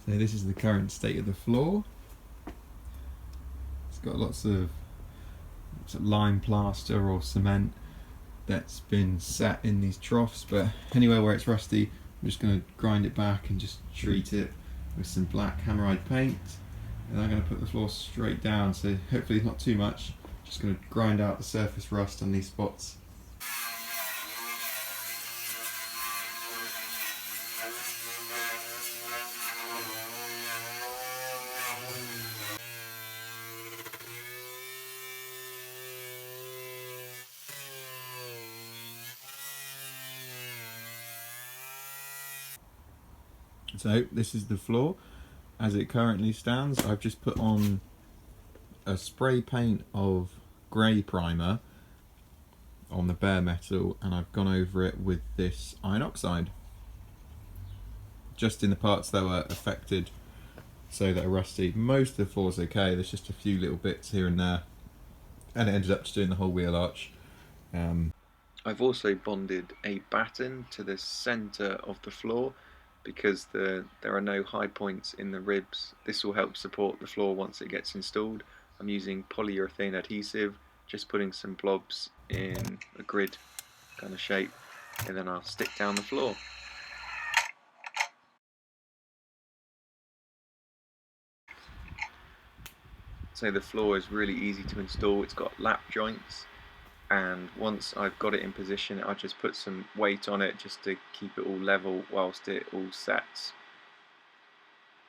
So this is the current state of the floor. It's got lots of lime plaster or cement that's been sat in these troughs, but anywhere where it's rusty, I'm just going to grind it back and just treat it with some black hammerite paint. And I'm going to put the floor straight down, so hopefully it's not too much. Just going to grind out the surface rust on these spots. So this is the floor as it currently stands. I've just put on a spray paint of grey primer on the bare metal, and I've gone over it with this iron oxide just in the parts that were affected, so that are rusty. Most of the floor's okay, there's just a few little bits here and there, and it ended up just doing the whole wheel arch. I've also bonded a batten to the centre of the floor because there are no high points in the ribs. This will help support the floor once it gets installed. I'm using polyurethane adhesive, just putting some blobs in a grid kind of shape, and then I'll stick down the floor. So the floor is really easy to install. It's got lap joints, and once I've got it in position, I just put some weight on it just to keep it all level whilst it all sets.